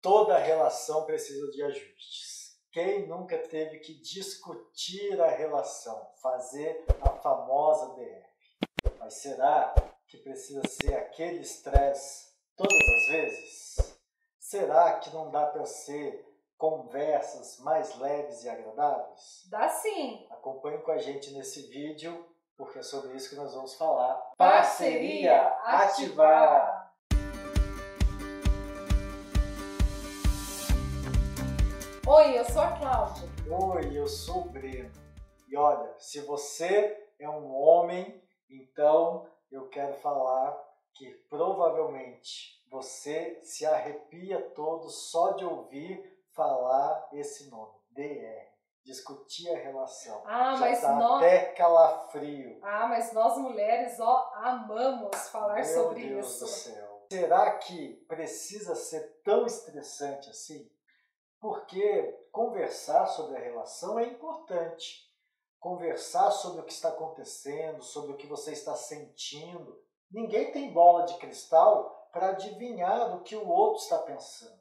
Toda relação precisa de ajustes. Quem nunca teve que discutir a relação, fazer a famosa DR? Mas será que precisa ser aquele estresse todas as vezes? Será que não dá para ser conversas mais leves e agradáveis? Dá sim! Acompanhe com a gente nesse vídeo, porque é sobre isso que nós vamos falar. Parceria Ativar! Oi, eu sou a Cláudia. Oi, eu sou o Breno. E olha, se você é um homem, então eu quero falar que provavelmente você se arrepia todo só de ouvir falar esse nome, DR. Discutir a relação. Mas até calafrio. Mas nós mulheres, amamos falar sobre isso. Meu Deus do céu. Será que precisa ser tão estressante assim? Porque conversar sobre a relação é importante. Conversar sobre o que está acontecendo, sobre o que você está sentindo. Ninguém tem bola de cristal para adivinhar o que o outro está pensando.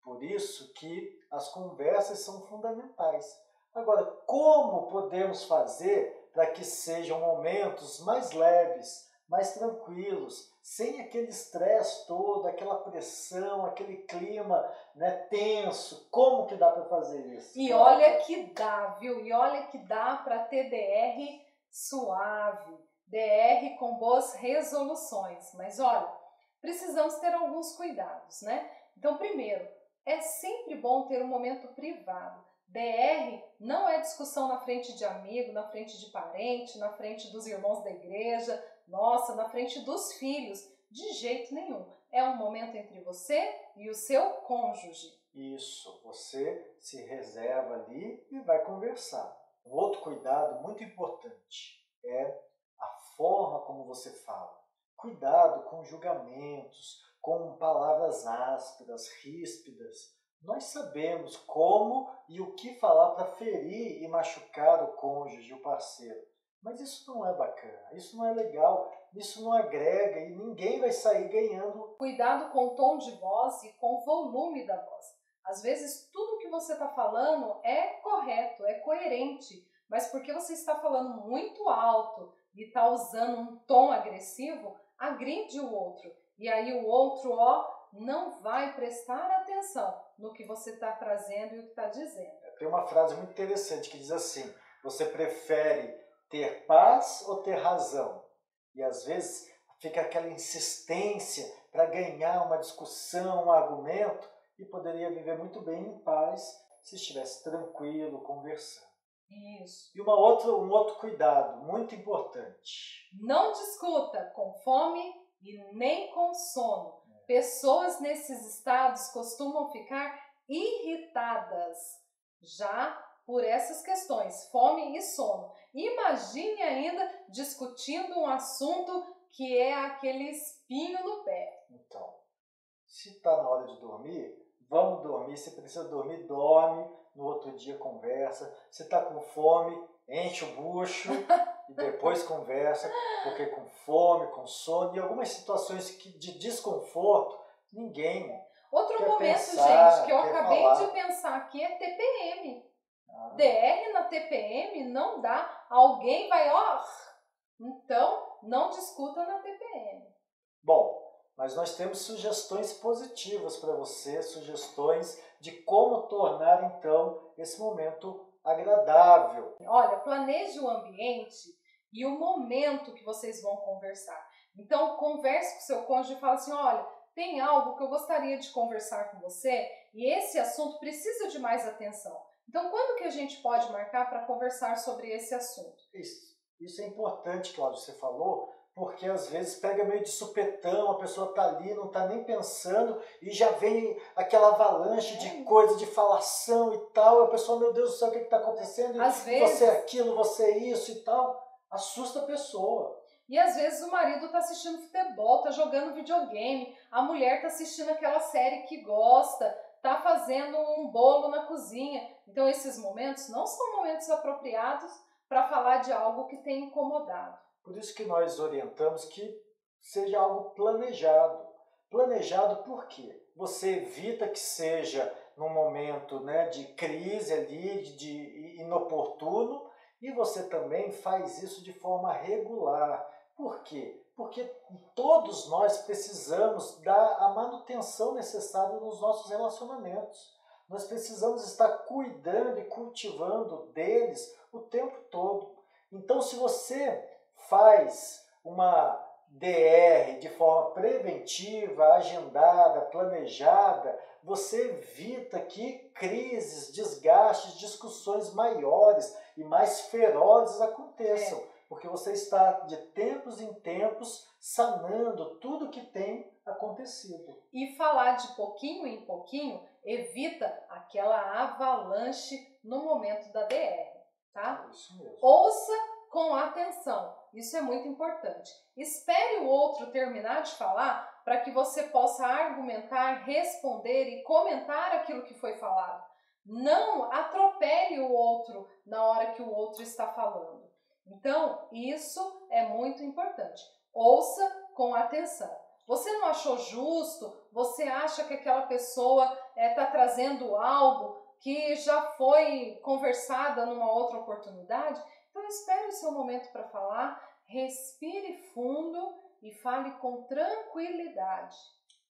Por isso que as conversas são fundamentais. Agora, como podemos fazer para que sejam momentos mais leves, mais tranquilos, sem aquele estresse todo, aquela pressão, aquele clima, tenso? Como que dá para fazer isso? E olha que dá, viu? E olha que dá para ter DR suave, DR com boas resoluções. Mas olha, precisamos ter alguns cuidados, né? Então, primeiro, é sempre bom ter um momento privado. DR não é discussão na frente de amigo, na frente de parente, na frente dos irmãos da igreja, na frente dos filhos. De jeito nenhum. É um momento entre você e o seu cônjuge. Isso, você se reserva ali e vai conversar. Um outro cuidado muito importante é a forma como você fala. Cuidado com julgamentos, com palavras ásperas, ríspidas. Nós sabemos como e o que falar para ferir e machucar o cônjuge, o parceiro. Mas isso não é bacana, isso não é legal, isso não agrega e ninguém vai sair ganhando. Cuidado com o tom de voz e com o volume da voz. Às vezes tudo que você está falando é correto, é coerente, mas porque você está falando muito alto e está usando um tom agressivo, agride o outro. E aí o outro, não vai prestar atenção no que você está trazendo e o que está dizendo. Tem uma frase muito interessante que diz assim: você prefere ter paz ou ter razão? E às vezes fica aquela insistência para ganhar uma discussão, um argumento, e poderia viver muito bem em paz se estivesse tranquilo, conversando. Isso. E um outro cuidado muito importante. Não discuta com fome e nem com sono. Pessoas nesses estados costumam ficar irritadas já por essas questões, fome e sono. Imagine ainda discutindo um assunto que é aquele espinho no pé. Então, se está na hora de dormir, vamos dormir. Se precisa dormir, dorme. No outro dia conversa. Se está com fome, enche o bucho e depois conversa, porque com fome, com sono e algumas situações de desconforto, ninguém Outro quer momento, pensar, gente, que eu acabei falar. de pensar aqui é TPM. DR na TPM não dá. Alguém vai, então não discuta na TPM. Bom, mas nós temos sugestões positivas para você, sugestões de como tornar então esse momento agradável. Olha, planeje o ambiente e o momento que vocês vão conversar. Então, converse com seu cônjuge e fale assim: olha, tem algo que eu gostaria de conversar com você e esse assunto precisa de mais atenção. Então, quando que a gente pode marcar para conversar sobre esse assunto? Isso é importante, Cláudio, você falou, porque às vezes pega meio de supetão, a pessoa está ali, não está nem pensando e já vem aquela avalanche de coisa, de falação e tal, e a pessoa, meu Deus do céu, o que está acontecendo? Às vezes, você é aquilo, você é isso e tal, assusta a pessoa. E às vezes o marido está assistindo futebol, está jogando videogame, a mulher está assistindo aquela série que gosta, está fazendo um bolo na cozinha. Então esses momentos não são momentos apropriados para falar de algo que tem incomodado. Por isso que nós orientamos que seja algo planejado. Planejado por quê? Você evita que seja num momento, né, de crise ali, de inoportuno, e você também faz isso de forma regular. Por quê? Porque todos nós precisamos dar a manutenção necessária nos nossos relacionamentos. Nós precisamos estar cuidando e cultivando deles o tempo todo. Então, se você faz uma DR de forma preventiva, agendada, planejada, você evita que crises, desgastes, discussões maiores e mais ferozes aconteçam, porque você está de tempos em tempos sanando tudo que tem acontecido. E falar de pouquinho em pouquinho evita aquela avalanche no momento da DR, tá? É isso mesmo. Ouça com atenção, isso é muito importante. Espere o outro terminar de falar para que você possa argumentar, responder e comentar aquilo que foi falado. Não atropele o outro na hora que o outro está falando. Então, isso é muito importante. Ouça com atenção. Você não achou justo? Você acha que aquela pessoa está trazendo algo que já foi conversada numa outra oportunidade? Então espere o seu momento para falar, respire fundo e fale com tranquilidade.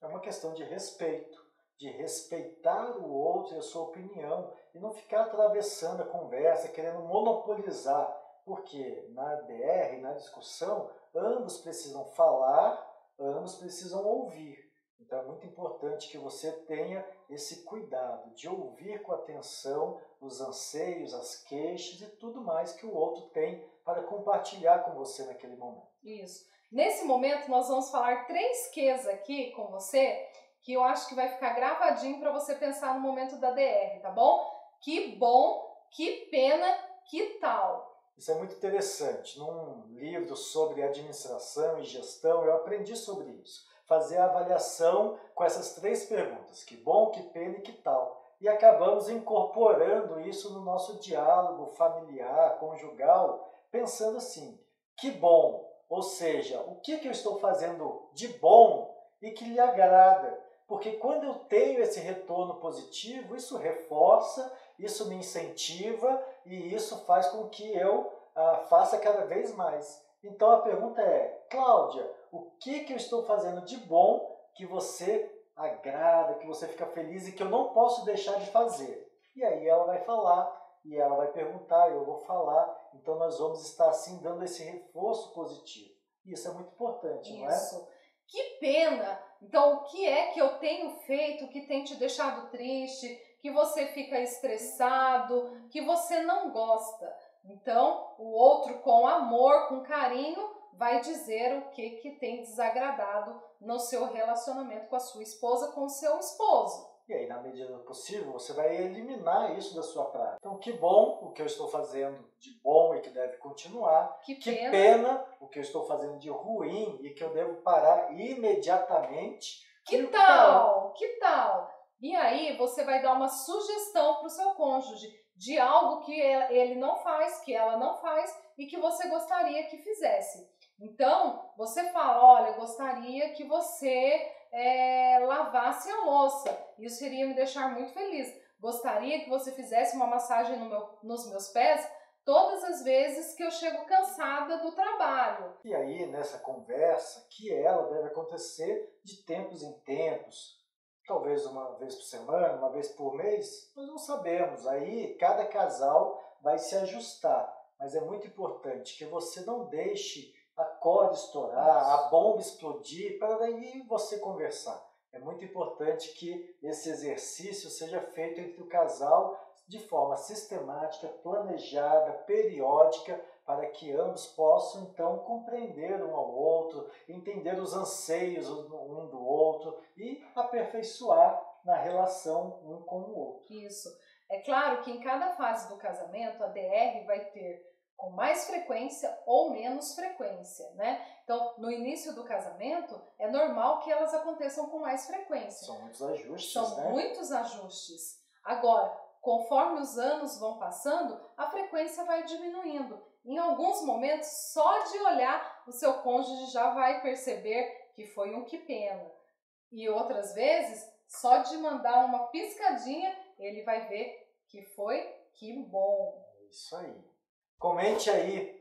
É uma questão de respeito, de respeitar o outro e a sua opinião e não ficar atravessando a conversa, querendo monopolizar, porque na DR, na discussão, ambos precisam falar, ambos precisam ouvir. Então é muito importante que você tenha esse cuidado de ouvir com atenção os anseios, as queixas e tudo mais que o outro tem para compartilhar com você naquele momento. Isso. Nesse momento nós vamos falar 3 Qs aqui com você, que eu acho que vai ficar gravadinho para você pensar no momento da DR, tá bom? Que bom, que pena, que tal? Isso é muito interessante. Num livro sobre administração e gestão, eu aprendi sobre isso. Fazer a avaliação com essas 3 perguntas: que bom, que pena e que tal. E acabamos incorporando isso no nosso diálogo familiar, conjugal, pensando assim: que bom, ou seja, o que eu estou fazendo de bom e que lhe agrada. Porque quando eu tenho esse retorno positivo, isso reforça, isso me incentiva e isso faz com que eu faça cada vez mais. Então a pergunta é: Cláudia, o que eu estou fazendo de bom que você agrada, que você fica feliz e que eu não posso deixar de fazer? E aí ela vai falar, e ela vai perguntar, eu vou falar. Então nós vamos estar assim dando esse reforço positivo. E isso é muito importante, não é? Isso. Que pena! Então, o que é que eu tenho feito que tem te deixado triste, que você fica estressado, que você não gosta? Então, o outro, com amor, com carinho, vai dizer o que tem desagradado no seu relacionamento com a sua esposa, com o seu esposo. E aí, na medida do possível, você vai eliminar isso da sua prática. Então, que bom o que eu estou fazendo de bom e que deve continuar. Que pena o que eu estou fazendo de ruim e que eu devo parar imediatamente. Que tal? Que tal? E aí, você vai dar uma sugestão para o seu cônjuge de algo que ele não faz, que ela não faz e que você gostaria que fizesse. Então, você fala: olha, eu gostaria que você lavasse a louça. Isso iria me deixar muito feliz. Gostaria que você fizesse uma massagem nos meus pés todas as vezes que eu chego cansada do trabalho. E aí, nessa conversa, que ela deve acontecer de tempos em tempos, talvez uma vez por semana, uma vez por mês, nós não sabemos. Aí, cada casal vai se ajustar. Mas é muito importante que você não deixe a corda estourar, a bomba explodir, para daí você conversar. É muito importante que esse exercício seja feito entre o casal de forma sistemática, planejada, periódica, para que ambos possam então compreender um ao outro, entender os anseios um do outro e aperfeiçoar na relação um com o outro. Isso. É claro que em cada fase do casamento a DR vai ter com mais frequência ou menos frequência, né? Então, no início do casamento, é normal que elas aconteçam com mais frequência. São muitos ajustes, São né? muitos ajustes. Agora, conforme os anos vão passando, a frequência vai diminuindo. Em alguns momentos, só de olhar, o seu cônjuge já vai perceber que foi um que pena. E outras vezes, só de mandar uma piscadinha, ele vai ver que foi que bom. Isso aí. Comente aí,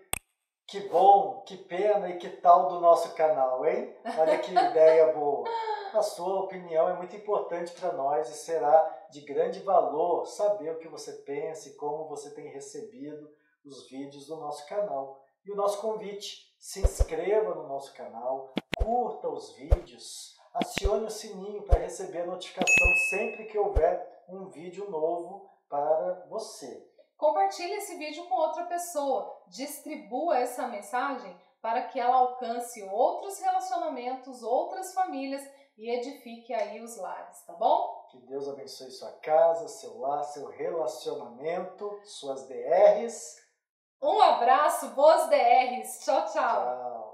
que bom, que pena e que tal do nosso canal, hein? Olha que ideia boa. A sua opinião é muito importante para nós e será de grande valor saber o que você pensa e como você tem recebido os vídeos do nosso canal. E o nosso convite, se inscreva no nosso canal, curta os vídeos, acione o sininho para receber a notificação sempre que houver um vídeo novo para você. Compartilhe esse vídeo com outra pessoa, distribua essa mensagem para que ela alcance outros relacionamentos, outras famílias e edifique aí os lares, tá bom? Que Deus abençoe sua casa, seu lar, seu relacionamento, suas DRs. Um abraço, boas DRs. Tchau, tchau. Tchau.